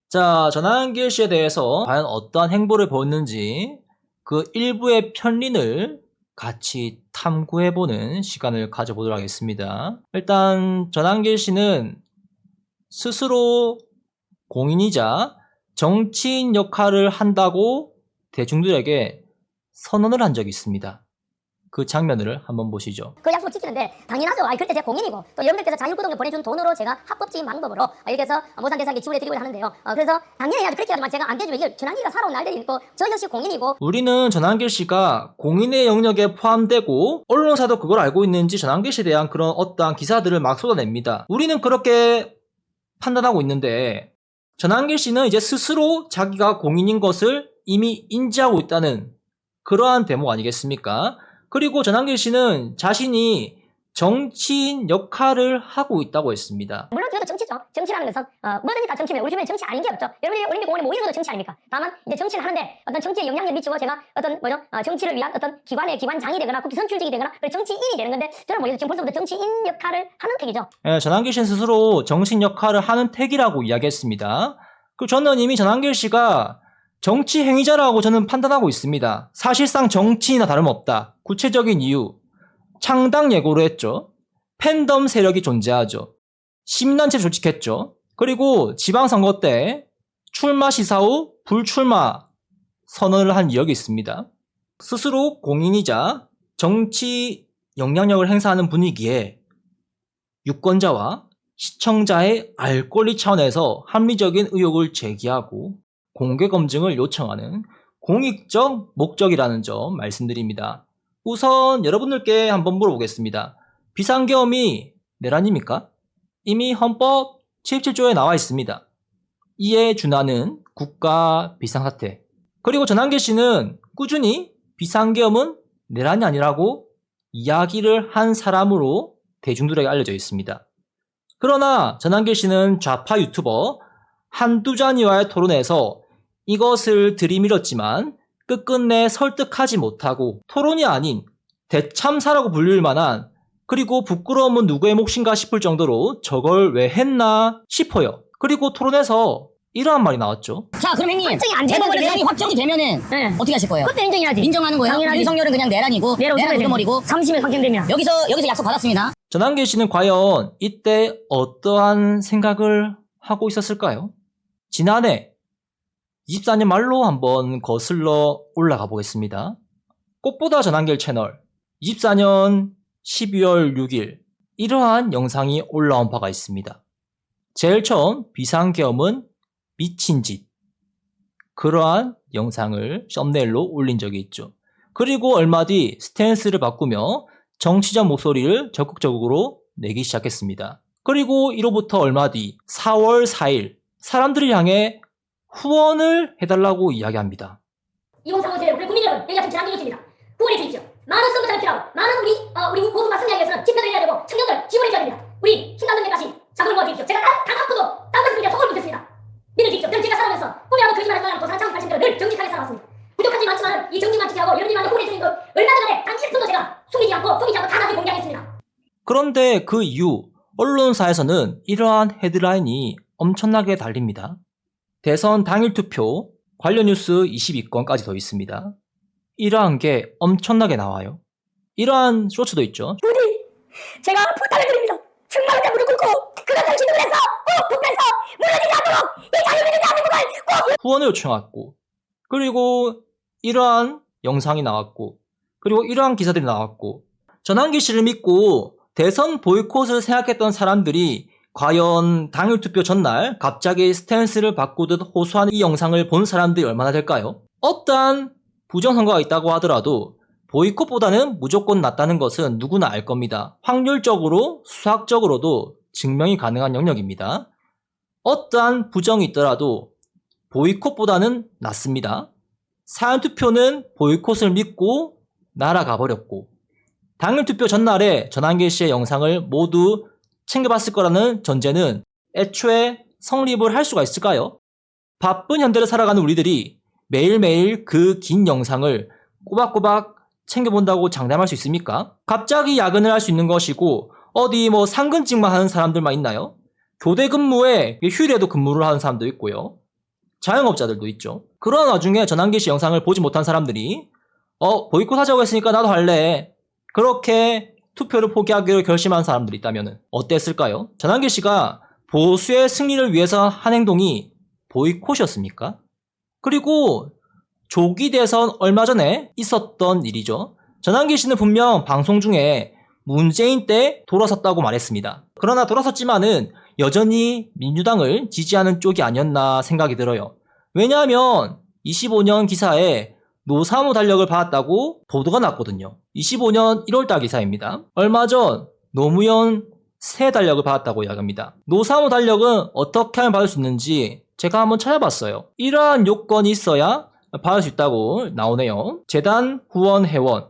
자, 전환길 씨에 대해서 과연 어떠한 행보를 보였는지 그 일부의 편린을 같이 탐구해보는 시간을 가져보도록 하겠습니다. 일단 전환길 씨는 스스로 공인이자 정치인 역할을 한다고 대중들에게 선언을 한 적이 있습니다. 그 장면을 한번 보시죠. 그 약속을 지키는데 당연하죠. 그때 제가 공인이고 또 여러분들께서 자율구독을 보내준 돈으로 제가 합법적인 방법으로 이렇게 해서 모산대사에게 지불해드리고 하는데요. 그래서 당연히 해야죠. 그렇게 하지만 제가 안 되죠. 이게 전환기가 살아온 날들이 있고 저 역시 공인이고. 우리는 전환길 씨가 공인의 영역에 포함되고 언론사도 그걸 알고 있는지 전환길 씨에 대한 그런 어떠한 기사들을 막 쏟아냅니다. 우리는 그렇게 판단하고 있는데 전환길 씨는 이제 스스로 자기가 공인인 것을 이미 인지하고 있다는 그러한 대목 아니겠습니까? 그리고 전환길 씨는 자신이 정치인 역할을 하고 있다고 했습니다. 물론 그것도 정치죠. 정치라는 것은 뭐든지 다 정치면 우리 주변에 정치 아닌 게 없죠. 여러분이 올림픽 공원에 모이는 것도 정치 아닙니까? 다만 이제 정치를 하는데 어떤 정치에 영향을 미치고 제가 어떤 정치를 위한 어떤 기관의 기관장이 되거나 국회 선출직이 되거나 정치인이 되는 건데 저는 뭐 지금 벌써부터 정치인 역할을 하는 택이죠. 네, 전환길 씨는 스스로 정치인 역할을 하는 택이라고 이야기했습니다. 그 저는 이미 전환길 씨가 정치 행위자라고 저는 판단하고 있습니다. 사실상 정치인이나 다름없다. 구체적인 이유, 창당 예고를 했죠. 팬덤 세력이 존재하죠. 시민단체를 조직했죠. 그리고 지방선거 때 출마 시사 후 불출마 선언을 한 이력이 있습니다. 스스로 공인이자 정치 영향력을 행사하는 분위기에 유권자와 시청자의 알 권리 차원에서 합리적인 의혹을 제기하고 공개 검증을 요청하는 공익적 목적이라는 점 말씀드립니다. 우선 여러분들께 한번 물어보겠습니다. 비상계엄이 내란입니까? 이미 헌법 77조에 나와 있습니다. 이에 준하는 국가 비상사태. 그리고 전환길 씨는 꾸준히 비상계엄은 내란이 아니라고 이야기를 한 사람으로 대중들에게 알려져 있습니다. 그러나 전환길 씨는 좌파 유튜버 한두잔이와의 토론에서 이것을 들이밀었지만 끝끝내 설득하지 못하고 토론이 아닌 대참사라고 불릴 만한 그리고 부끄러움은 누구의 몫인가 싶을 정도로 저걸 왜 했나 싶어요. 그리고 토론에서 이러한 말이 나왔죠. 자, 그럼 형님, 확정이 안 되는 재벌의 거지. 내란이 확정이 되면은 네. 어떻게 하실 거예요? 그때 인정해야지. 인정하는 거예요? 당연하지. 윤석열은 그냥 내란이고 내란 우두머리고 30일 확정되면 여기서 약속 받았습니다. 전환길 씨는 과연 이때 어떠한 생각을 하고 있었을까요? 지난해 24년 말로 한번 거슬러 올라가 보겠습니다. 꽃보다 전환길 채널 24년 12월 6일 이러한 영상이 올라온 바가 있습니다. 제일 처음 비상계엄은 미친 짓 그러한 영상을 썸네일로 올린 적이 있죠. 그리고 얼마 뒤 스탠스를 바꾸며 정치적 목소리를 적극적으로 내기 시작했습니다. 그리고 이로부터 얼마 뒤 4월 4일 사람들을 향해 후원을 해달라고 이야기합니다. 2035세 우리 국민 여러분, 여기 같은 전환기 뉴스입니다. 후원해 주십시오. 많은 선거자를 필요하고 많은 우리 보수 맞선을 위해서는 집회를 해야 되고 청년들 지원해 줘야 됩니다. 우리 힘나는 데까지 자금을 모아주십시오. 제가 단 한 푼도 딴 것을 소원을 못했습니다. 믿어주십시오. 늘 제가 살아오면서 꿈이라도 거짓말하지 말고 도사장 말씀대로 늘 정직하게 살아왔습니다. 부족한 점이 많지만 이 정직만 지키라고 여러분들만의 후원해 주신 것 얼마나 전에 단 1푼도 제가 숨기지 않고 다 나중에 공개하겠습니다. 그런데 그 이후 언론사에서는 이러한 헤드라인이 엄청나게 달립니다. 대선 당일 투표 관련 뉴스 22건까지 더 있습니다. 이러한 게 엄청나게 나와요. 이러한 쇼츠도 있죠. 부디 제가 부탁을 드립니다. 정말 무릎 꿇고 그것을 기도를 해서 꼭 북에서 무너지지 않도록 이 자유민주주의 대한민국을 꼭 후원을 요청했고 그리고 이러한 영상이 나왔고 그리고 이러한 기사들이 나왔고 전환길 씨를 믿고 대선 보이콧을 생각했던 사람들이 과연 당일 투표 전날 갑자기 스탠스를 바꾸듯 호소하는 이 영상을 본 사람들이 얼마나 될까요? 어떠한 부정선거가 있다고 하더라도 보이콧보다는 무조건 낫다는 것은 누구나 알 겁니다. 확률적으로 수학적으로도 증명이 가능한 영역입니다. 어떠한 부정이 있더라도 보이콧보다는 낫습니다. 사전투표는 보이콧을 믿고 날아가 버렸고 당일 투표 전날에 전환길 씨의 영상을 모두 챙겨봤을 거라는 전제는 애초에 성립을 할 수가 있을까요? 바쁜 현대를 살아가는 우리들이 매일매일 그 긴 영상을 꼬박꼬박 챙겨본다고 장담할 수 있습니까? 갑자기 야근을 할 수 있는 것이고 어디 상근직만 하는 사람들만 있나요? 교대 근무에 휴일에도 근무를 하는 사람도 있고요. 자영업자들도 있죠. 그런 와중에 전환기 씨 영상을 보지 못한 사람들이 보이콧 하자고 했으니까 나도 할래. 그렇게 투표를 포기하기로 결심한 사람들이 있다면 어땠을까요? 전환기 씨가 보수의 승리를 위해서 한 행동이 보이콧이었습니까? 그리고 조기 대선 얼마 전에 있었던 일이죠. 전환기 씨는 분명 방송 중에 문재인 때 돌아섰다고 말했습니다. 그러나 돌아섰지만은 여전히 민주당을 지지하는 쪽이 아니었나 생각이 들어요. 왜냐하면 25년 기사에 노사모 달력을 받았다고 보도가 났거든요. 25년 1월달 기사입니다. 얼마 전 노무현 새 달력을 받았다고 이야기합니다. 노사모 달력은 어떻게 하면 받을 수 있는지 제가 한번 찾아봤어요. 이러한 요건이 있어야 받을 수 있다고 나오네요. 재단 후원 회원,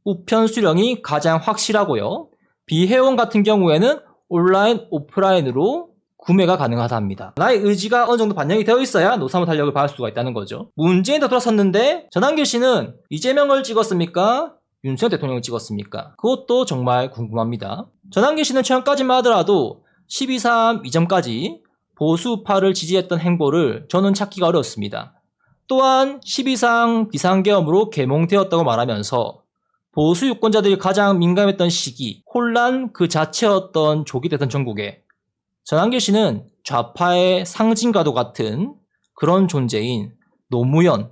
우편 수령이 가장 확실하고요. 비회원 같은 경우에는 온라인, 오프라인으로 구매가 가능하다 합니다. 나의 의지가 어느 정도 반영이 되어 있어야 노사모 달력을 받을 수가 있다는 거죠. 문재인도 돌아섰는데 전환기 씨는 이재명을 찍었습니까? 윤석열 대통령을 찍었습니까? 그것도 정말 궁금합니다. 전환기 씨는 최근까지만 하더라도 12.3 이전까지 보수파를 지지했던 행보를 저는 찾기가 어렵습니다. 또한 12.3 비상계엄으로 계몽되었다고 말하면서 보수 유권자들이 가장 민감했던 시기, 혼란 그 자체였던 조기 대선 전국에 전환기 씨는 좌파의 상징과도 같은 그런 존재인 노무현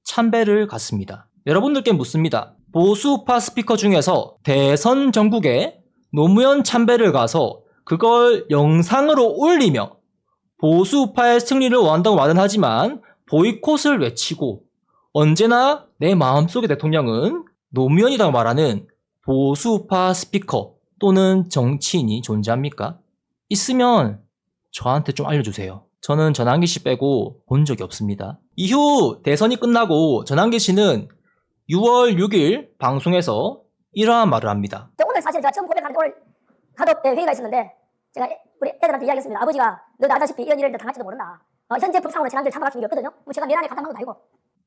참배를 갔습니다. 여러분들께 묻습니다. 보수파 스피커 중에서 대선 전국에 노무현 참배를 가서 그걸 영상으로 올리며 보수파의 승리를 원한다고 말은 하지만 보이콧을 외치고 언제나 내 마음속의 대통령은 노무현이라고 말하는 보수파 스피커 또는 정치인이 존재합니까? 있으면 저한테 좀 알려주세요. 저는 전환기 씨 빼고 본 적이 없습니다. 이후 대선이 끝나고 전환기 씨는 6월 6일 방송에서 이러한 말을 합니다. 오늘 사실 제가 처음 고백하는데 오늘 가족 회의가 있었는데 제가 우리 애들한테 이야기했습니다. 아버지가 너도 알다시피 이런 일을 당할지도 모른다. 현재 법상으로 재난들 참가할 수 있는 게 없거든요. 뭐 제가 내란에 가담한 것도 아니고.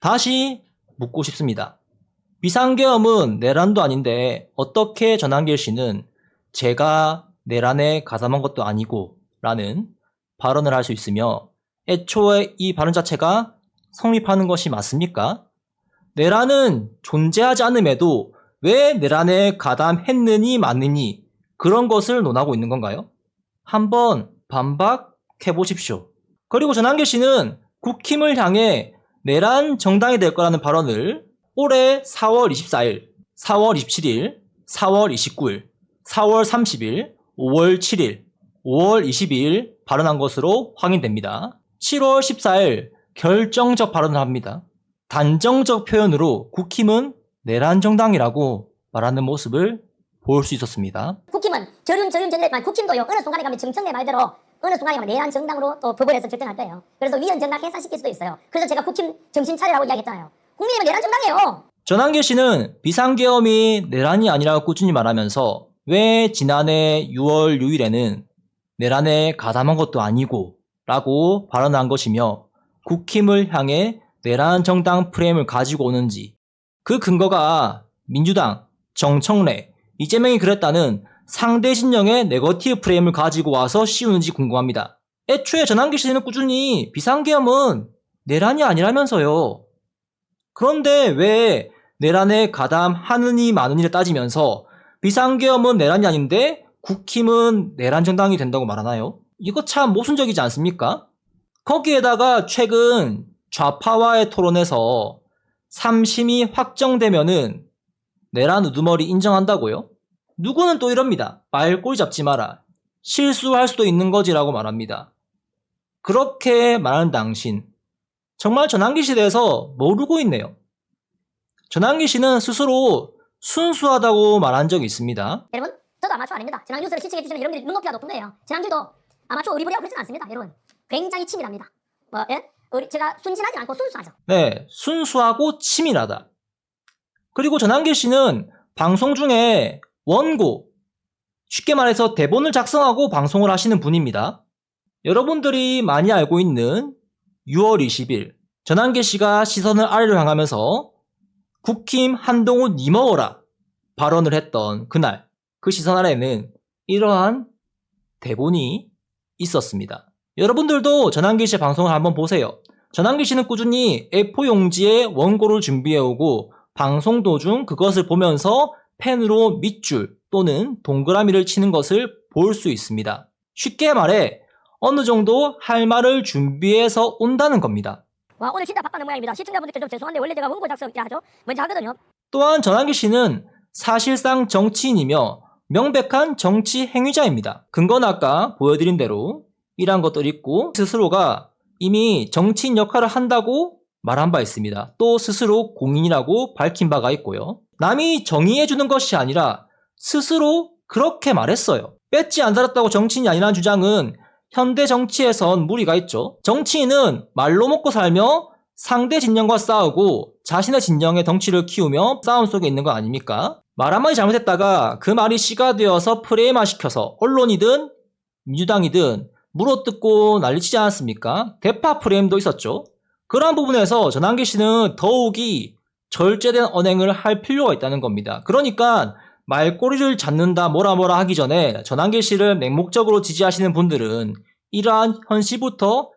다시 묻고 싶습니다. 비상계엄은 내란도 아닌데 어떻게 전환기 씨는 제가 내란에 가담한 것도 아니고 라는 발언을 할 수 있으며 애초에 이 발언 자체가 성립하는 것이 맞습니까? 내란은 존재하지 않음에도 왜 내란에 가담했느니 마느니 그런 것을 논하고 있는 건가요? 한번 반박해 보십시오. 그리고 전환기 씨는 국힘을 향해 내란 정당이 될 거라는 발언을 올해 4월 24일, 4월 27일, 4월 29일, 4월 30일, 5월 7일, 5월 22일 발언한 것으로 확인됩니다. 7월 14일 결정적 발언을 합니다. 단정적 표현으로 국힘은 내란 정당이라고 말하는 모습을 볼 수 있었습니다. 국힘은 저륜전략만 국힘도요. 어느 순간에 가면 정청래 말대로 어느 순간에 가면 내란 정당으로 또 법원에서 결정할 거예요. 그래서 위헌 정당 해산시킬 수도 있어요. 그래서 제가 국힘 정신 차리라고 이야기했잖아요. 국민의힘은 내란 정당이에요. 전환기 씨는 비상계엄이 내란이 아니라고 꾸준히 말하면서 왜 지난해 6월 6일에는 내란에 가담한 것도 아니고 라고 발언한 것이며 국힘을 향해 내란 정당 프레임을 가지고 오는지 그 근거가 민주당, 정청래, 이재명이 그랬다는 상대 진영의 네거티브 프레임을 가지고 와서 씌우는지 궁금합니다. 애초에 전환기 씨는 꾸준히 비상계엄은 내란이 아니라면서요. 그런데 왜 내란에 가담하느니 마느니를 따지면서 비상계엄은 내란이 아닌데 국힘은 내란 정당이 된다고 말하나요? 이거 참 모순적이지 않습니까? 거기에다가 최근 좌파와의 토론에서 3심이 확정되면은 내란 우두머리 인정한다고요? 누구는 또 이럽니다. 말꼬리 잡지 마라. 실수할 수도 있는 거지라고 말합니다. 그렇게 말하는 당신 정말 전환기 씨에 대해서 모르고 있네요. 전환기 씨는 스스로 순수하다고 말한 적이 있습니다. 여러분, 저도 아마추어 아닙니다. 지난 뉴스를 시청해 주시면 여러분들이 눈높이가 높은 거예요. 지난주도 아마추어 의리부리하고 그러진 않습니다. 여러분, 굉장히 치밀합니다. 제가 순진하지 않고 순수하죠. 네, 순수하고 치밀하다. 그리고 전환기 씨는 방송 중에 원고, 쉽게 말해서 대본을 작성하고 방송을 하시는 분입니다. 여러분들이 많이 알고 있는 6월 20일 전환기 씨가 시선을 아래로 향하면서 국힘 한동훈 니 먹어라 발언을 했던 그날 그 시선 아래에는 이러한 대본이 있었습니다. 여러분들도 전환기 씨의 방송을 한번 보세요. 전환기 씨는 꾸준히 A4 용지에 원고를 준비해오고 방송 도중 그것을 보면서 펜으로 밑줄 또는 동그라미를 치는 것을 볼 수 있습니다. 쉽게 말해 어느 정도 할 말을 준비해서 온다는 겁니다. 와, 오늘 진짜 바빠는 모양입니다. 시청자분들께 좀 죄송한데 원래 제가 원고 작성이라 하죠. 먼저 하거든요. 또한 전환기 씨는 사실상 정치인이며 명백한 정치 행위자입니다. 근거는 아까 보여드린 대로 이러한 것들이 있고 스스로가 이미 정치인 역할을 한다고 말한 바 있습니다. 또 스스로 공인이라고 밝힌 바가 있고요. 남이 정의해주는 것이 아니라 스스로 그렇게 말했어요. 배지 안 달았다고 정치인이 아니라는 주장은 현대 정치에선 무리가 있죠. 정치인은 말로 먹고 살며 상대 진영과 싸우고 자신의 진영의 덩치를 키우며 싸움 속에 있는 거 아닙니까? 말 한마디 잘못했다가 그 말이 씨가 되어서 프레임화시켜서 언론이든 민주당이든 물어뜯고 난리치지 않았습니까? 대파 프레임도 있었죠. 그러한 부분에서 전환기 씨는 더욱이 절제된 언행을 할 필요가 있다는 겁니다. 그러니까 말꼬리를 잡는다 뭐라 하기 전에 전환기 씨를 맹목적으로 지지하시는 분들은 이러한 현실부터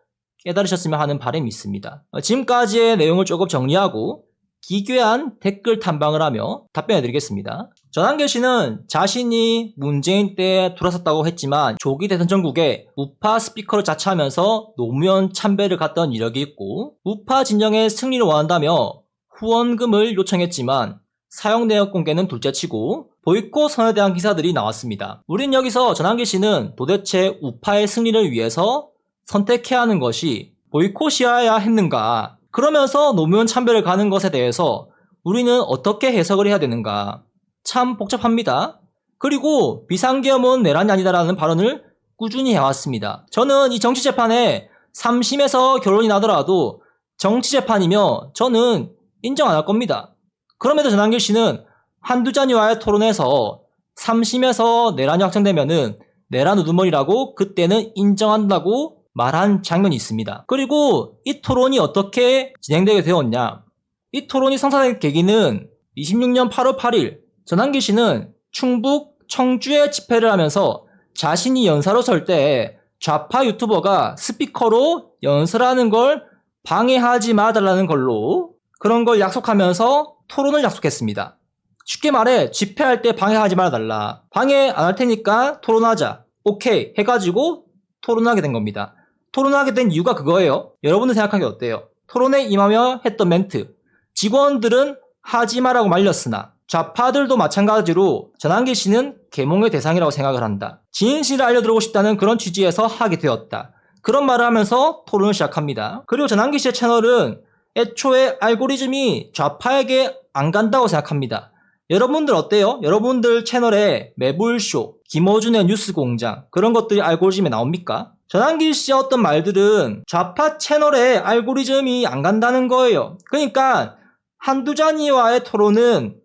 깨달으셨으면 하는 바람이 있습니다. 지금까지의 내용을 조금 정리하고 기괴한 댓글 탐방을 하며 답변해드리겠습니다. 전환기 씨는 자신이 문재인 때 돌아섰다고 했지만 조기 대선 전국에 우파 스피커를 자처하면서 노무현 참배를 갔던 이력이 있고 우파 진영의 승리를 원한다며 후원금을 요청했지만 사용 내역 공개는 둘째치고 보이콧 선언에 대한 기사들이 나왔습니다. 우린 여기서 전환기 씨는 도대체 우파의 승리를 위해서 선택해야 하는 것이 보이콧이어야 했는가? 그러면서 노무현 참배를 가는 것에 대해서 우리는 어떻게 해석을 해야 되는가? 참 복잡합니다. 그리고 비상계엄은 내란이 아니다라는 발언을 꾸준히 해왔습니다. 저는 이 정치재판에 3심에서 결론이 나더라도 정치재판이며 저는 인정 안 할 겁니다. 그럼에도 전환기 씨는 한두잔이와의 토론에서 3심에서 내란이 확정되면은 내란 우두머리라고 그때는 인정한다고 말한 장면이 있습니다. 그리고 이 토론이 어떻게 진행되게 되었냐? 이 토론이 성사된 계기는 26년 8월 8일 전환기 씨는 충북 청주에 집회를 하면서 자신이 연사로 설 때 좌파 유튜버가 스피커로 연설하는 걸 방해하지 말아달라는 걸로 그런 걸 약속하면서 토론을 약속했습니다. 쉽게 말해 집회할 때 방해하지 말아달라. 방해 안 할 테니까 토론하자. 오케이 해가지고 토론하게 된 겁니다. 토론하게 된 이유가 그거예요. 여러분들 생각하기 어때요? 토론에 임하며 했던 멘트. 직원들은 하지 마라고 말렸으나 좌파들도 마찬가지로 전환기 씨는 계몽의 대상이라고 생각을 한다. 진실을 알려드리고 싶다는 그런 취지에서 하게 되었다. 그런 말을 하면서 토론을 시작합니다. 그리고 전환기 씨의 채널은 애초에 알고리즘이 좌파에게 안 간다고 생각합니다. 여러분들 어때요? 여러분들 채널에 매불쇼, 김어준의 뉴스공장 그런 것들이 알고리즘에 나옵니까? 전환기 씨의 어떤 말들은 좌파 채널에 알고리즘이 안 간다는 거예요. 그러니까 한두잔이와의 토론은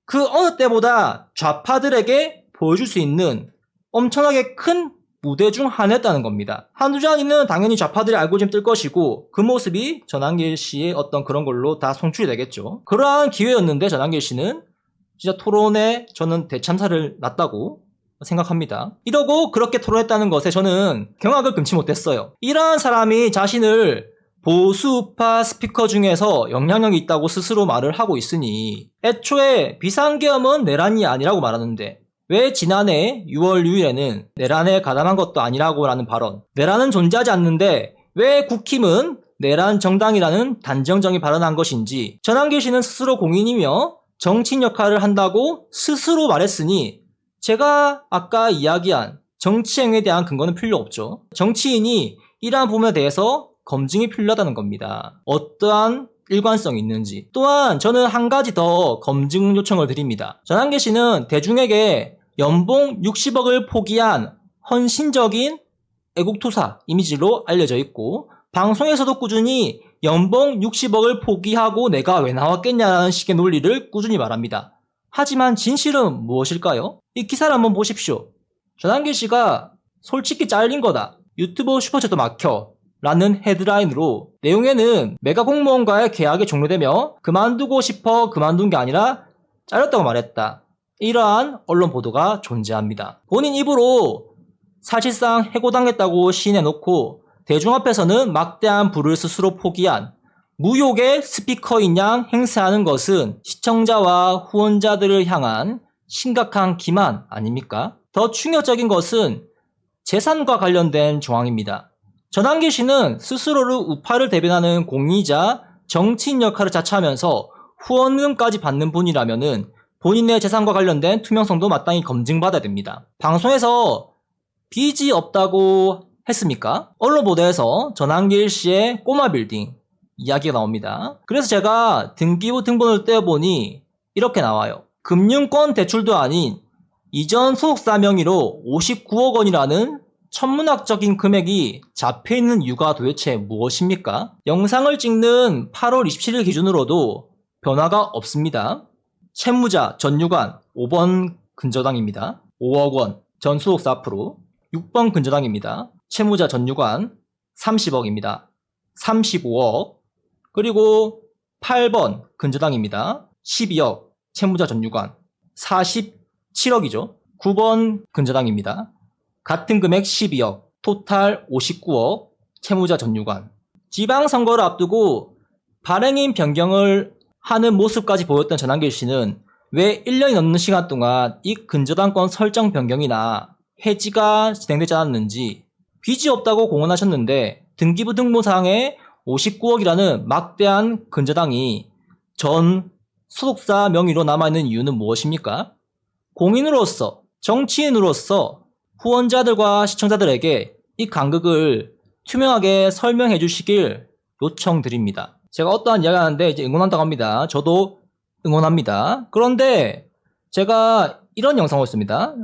그 어느 때보다 좌파들에게 보여줄 수 있는 엄청나게 큰 무대 중 하나였다는 겁니다. 한두잔이는 당연히 좌파들의 알고리즘 뜰 것이고 그 모습이 전환기 씨의 어떤 그런 걸로 다 송출이 되겠죠. 그러한 기회였는데 전환기 씨는 진짜 토론에 저는 대참사를 놨다고 생각합니다. 이러고 그렇게 토론했다는 것에 저는 경악을 금치 못했어요. 이러한 사람이 자신을 보수우파 스피커 중에서 영향력이 있다고 스스로 말을 하고 있으니 애초에 비상계엄은 내란이 아니라고 말하는데 왜 지난해 6월 6일에는 내란에 가담한 것도 아니라고 라는 발언, 내란은 존재하지 않는데 왜 국힘은 내란 정당이라는 단정정의 발언한 것인지 전환기 씨는 스스로 공인이며 정치인 역할을 한다고 스스로 말했으니 제가 아까 이야기한 정치행위에 대한 근거는 필요 없죠. 정치인이 이러한 부분에 대해서 검증이 필요하다는 겁니다. 어떠한 일관성이 있는지. 또한 저는 한 가지 더 검증 요청을 드립니다. 전환기 씨는 대중에게 연봉 60억을 포기한 헌신적인 애국투사 이미지로 알려져 있고 방송에서도 꾸준히 연봉 60억을 포기하고 내가 왜 나왔겠냐라는 식의 논리를 꾸준히 말합니다. 하지만 진실은 무엇일까요? 이 기사를 한번 보십시오. 전환기 씨가 솔직히 잘린 거다. 유튜브 슈퍼챗도 막혀. 라는 헤드라인으로 내용에는 메가 공무원과의 계약이 종료되며 그만두고 싶어 그만둔 게 아니라 잘렸다고 말했다. 이러한 언론 보도가 존재합니다. 본인 입으로 사실상 해고당했다고 시인해놓고 대중 앞에서는 막대한 부를 스스로 포기한 무욕의 스피커인 양 행세하는 것은 시청자와 후원자들을 향한 심각한 기만 아닙니까? 더 충격적인 것은 재산과 관련된 조항입니다. 전환길 씨는 스스로를 우파를 대변하는 공의자, 정치인 역할을 자처하면서 후원금까지 받는 분이라면은 본인의 재산과 관련된 투명성도 마땅히 검증받아야 됩니다. 방송에서 빚이 없다고 했습니까? 언론 보도에서 전환길 씨의 꼬마 빌딩 이야기가 나옵니다. 그래서 제가 등기부 등본을 떼어보니 이렇게 나와요. 금융권 대출도 아닌 이전 소속사 명의로 59억 원이라는 천문학적인 금액이 잡혀있는 이유가 도대체 무엇입니까? 영상을 찍는 8월 27일 기준으로도 변화가 없습니다. 채무자 전유관 5번 근저당입니다. 5억 원 전 소속사 앞으로 6번 근저당입니다. 채무자 전유관 30억입니다. 35억 그리고 8번 근저당입니다. 12억 채무자 전유관 47억이죠. 9번 근저당입니다. 같은 금액 12억 토탈 59억 채무자 전유관. 지방선거를 앞두고 발행인 변경을 하는 모습까지 보였던 전환길 씨는 왜 1년이 넘는 시간 동안 이 근저당권 설정 변경이나 해지가 진행되지 않았는지 빚이 없다고 공언하셨는데 등기부 등본상에 59억이라는 막대한 근저당이 전 소속사 명의로 남아있는 이유는 무엇입니까? 공인으로서 정치인으로서 후원자들과 시청자들에게 이 간극을 투명하게 설명해 주시길 요청드립니다. 제가 어떠한 이야기 하는데 이제 응원한다고 합니다. 저도 응원합니다. 그런데 제가 이런 영상을 했습니다.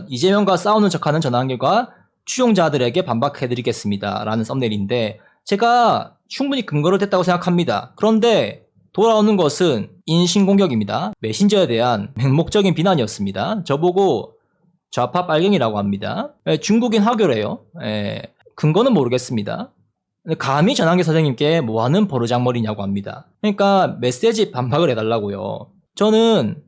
이재명과 싸우는 척하는 전환길과 추종자들에게 반박해드리겠습니다. 라는 썸네일인데 제가 충분히 근거를 댔다고 생각합니다. 그런데 돌아오는 것은 인신공격입니다. 메신저에 대한 맹목적인 비난이었습니다. 저보고 좌파 빨갱이라고 합니다. 중국인 화교래요. 근거는 모르겠습니다. 감히 전환길 선생님께 뭐하는 버르장머리냐고 합니다. 그러니까 메시지 반박을 해달라고요. 저는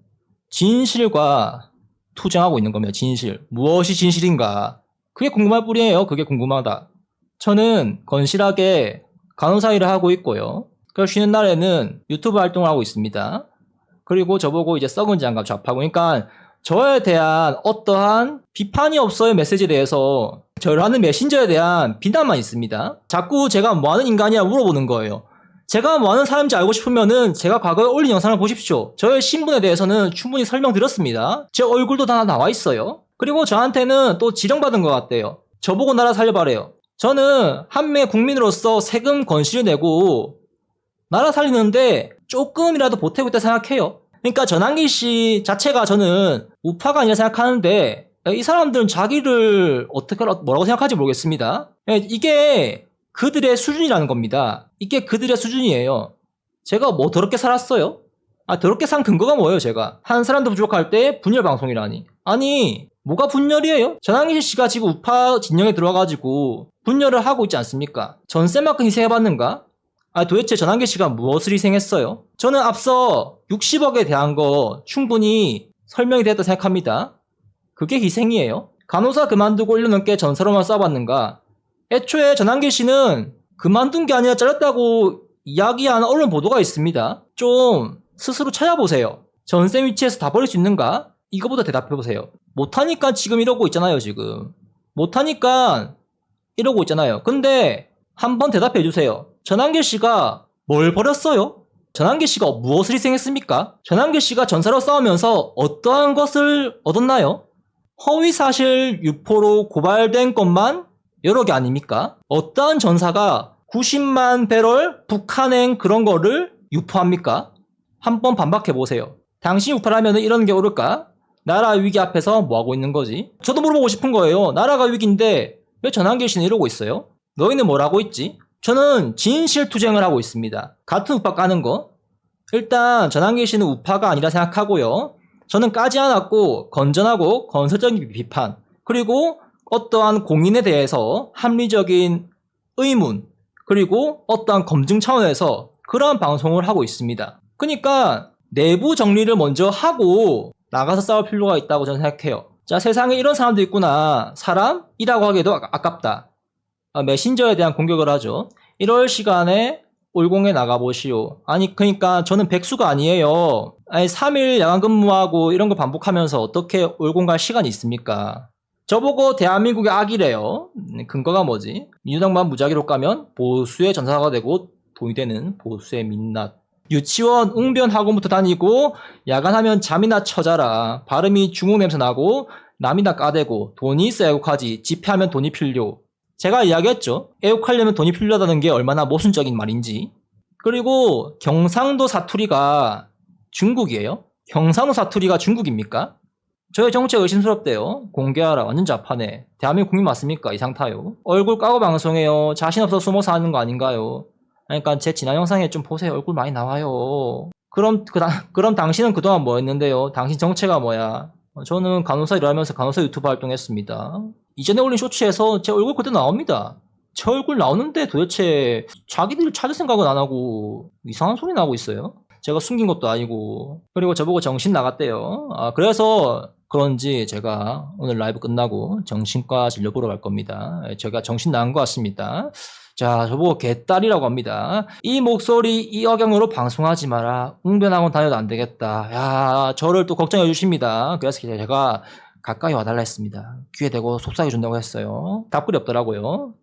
진실과 투쟁하고 있는 겁니다. 진실. 무엇이 진실인가. 그게 궁금할 뿐이에요. 그게 궁금하다. 저는 건실하게 간호사 일을 하고 있고요. 그래서 쉬는 날에는 유튜브 활동을 하고 있습니다. 그리고 저보고 이제 썩은 장갑 좌파고. 그러니까 저에 대한 어떠한 비판이 없어요. 메시지에 대해서. 저를 하는 메신저에 대한 비난만 있습니다. 자꾸 제가 뭐하는 인간이야 물어보는 거예요. 제가 뭐하는 사람인지 알고 싶으면은 제가 과거에 올린 영상을 보십시오. 저의 신분에 대해서는 충분히 설명드렸습니다. 제 얼굴도 다 나와 있어요. 그리고 저한테는 또 지령받은 것 같대요. 저보고 나라 살려봐래요. 저는 한 명의 국민으로서 세금 건실을 내고 나라 살리는데 조금이라도 보태고 있다 생각해요. 그러니까 전환길 씨 자체가 저는 우파가 아니라 생각하는데 이 사람들은 자기를 어떻게 뭐라고 생각하지 모르겠습니다. 이게 그들의 수준이라는 겁니다. 이게 그들의 수준이에요. 제가 뭐 더럽게 살았어요? 더럽게 산 근거가 뭐예요, 제가? 한 사람도 부족할 때 분열 방송이라니. 아니, 뭐가 분열이에요? 전환길 씨가 지금 우파 진영에 들어와가지고 분열을 하고 있지 않습니까? 전세만큼 희생해봤는가? 도대체 전환길 씨가 무엇을 희생했어요? 저는 앞서 60억에 대한 거 충분히 설명이 됐다고 생각합니다. 그게 희생이에요? 간호사 그만두고 1년 넘게 전사로만 싸봤는가? 애초에 전환길 씨는 그만둔 게 아니라 잘렸다고 이야기하는 언론 보도가 있습니다. 좀 스스로 찾아보세요. 전세 위치에서 다 버릴 수 있는가? 이거보다 대답해보세요. 못하니까 지금 이러고 있잖아요, 지금. 못하니까 이러고 있잖아요. 근데 한번 대답해주세요. 전환길 씨가 뭘 버렸어요? 전환길 씨가 무엇을 희생했습니까? 전환길 씨가 전사로 싸우면서 어떠한 것을 얻었나요? 허위사실 유포로 고발된 것만 여러 개 아닙니까? 어떠한 전사가 90만 배럴 북한행 그런 거를 유포합니까? 한번 반박해보세요. 당신이 유포하면 이런 게 오를까? 나라 위기 앞에서 뭐하고 있는 거지? 저도 물어보고 싶은 거예요. 나라가 위기인데 왜 전환길 씨는 이러고 있어요? 너희는 뭘 하고 있지? 저는 진실투쟁을 하고 있습니다. 같은 우파 까는 거. 일단 전환길 씨는 우파가 아니라 생각하고요. 저는 까지 않았고 건전하고 건설적인 비판 그리고 어떠한 공인에 대해서 합리적인 의문 그리고 어떠한 검증 차원에서 그러한 방송을 하고 있습니다. 그러니까 내부 정리를 먼저 하고 나가서 싸울 필요가 있다고 저는 생각해요. 자, 세상에 이런 사람도 있구나. 사람이라고 하기에도 아깝다. 메신저에 대한 공격을 하죠. 이럴 시간에 올공에 나가보시오. 아니 그러니까 저는 백수가 아니에요. 아니 3일 야간 근무하고 이런 거 반복하면서 어떻게 올공 갈 시간이 있습니까? 저보고 대한민국의 악이래요. 근거가 뭐지? 민주당만 무작위로 까면 보수의 전사가 되고 돈이 되는 보수의 민낯. 유치원 웅변 학원부터 다니고 야간하면 잠이나 쳐자라. 발음이 중국 냄새 나고 남이나 까대고 돈이 있어야 애국하지. 집회하면 돈이 필요. 제가 이야기했죠. 애국하려면 돈이 필요하다는 게 얼마나 모순적인 말인지. 그리고 경상도 사투리가 중국이에요? 경상도 사투리가 중국입니까? 저의 정책 의심스럽대요. 공개하라. 완전 자파네. 대한민국 국민 맞습니까? 이상타요. 얼굴 까고 방송해요. 자신 없어 숨어서 하는 거 아닌가요? 그러니까 제 지난 영상에 좀 보세요. 얼굴 많이 나와요. 그럼 당신은 그동안 뭐 했는데요? 당신 정체가 뭐야? 저는 간호사 일하면서 간호사 유튜브 활동했습니다. 이전에 올린 쇼츠에서 제 얼굴 그대로 나옵니다. 제 얼굴 나오는데 도대체 자기들 찾을 생각은 안 하고 이상한 소리 나고 있어요. 제가 숨긴 것도 아니고. 그리고 저보고 정신 나갔대요. 그래서 그런지 제가 오늘 라이브 끝나고 정신과 진료 보러 갈 겁니다. 제가 정신 나간 것 같습니다. 자, 저보고 개딸이라고 합니다. 이 목소리, 이 억양으로 방송하지 마라. 웅변학원 다녀도 안 되겠다. 야, 저를 또 걱정해 주십니다. 그래서 제가 가까이 와달라 했습니다. 귀에 대고 속삭여 준다고 했어요. 답글이 없더라고요.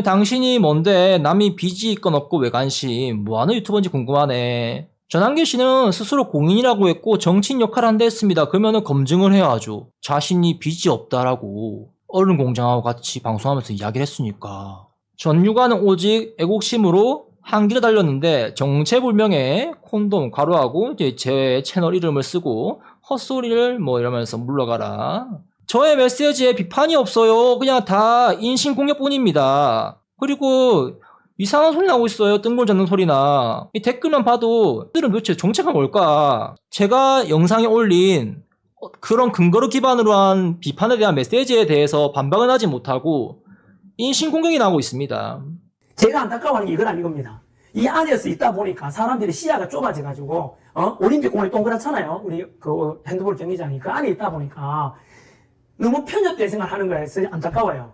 당신이 뭔데 남이 빚이 있건 없고 왜 관심. 뭐하는 유튜버인지 궁금하네. 전한길 씨는 스스로 공인이라고 했고 정치인 역할을 한다 했습니다. 그러면은 검증을 해야죠. 자신이 빚이 없다라고 언론공장하고 같이 방송하면서 이야기를 했으니까. 전유가는 오직 애국심으로 한기를 달렸는데 정체불명의 콘돔 괄호하고 이제 제 채널 이름을 쓰고 헛소리를 뭐 이러면서 물러가라. 저의 메시지에 비판이 없어요. 그냥 다 인신공격뿐입니다. 그리고 이상한 소리 나고 있어요. 뜬골 잡는 소리나. 이 댓글만 봐도 이들은 도대체 정체가 뭘까? 제가 영상에 올린 그런 근거를 기반으로 한 비판에 대한 메시지에 대해서 반박은 하지 못하고 인신공격이 나오고 있습니다. 제가 안타까워하는 게 이건 이겁니다. 이 안에서 있다 보니까 사람들이 시야가 좁아져가지고 올림픽 공원이 동그랗잖아요. 우리 그 핸드볼 경기장이 그 안에 있다 보니까 너무 편협된 생각을 하는 거에서 안타까워요.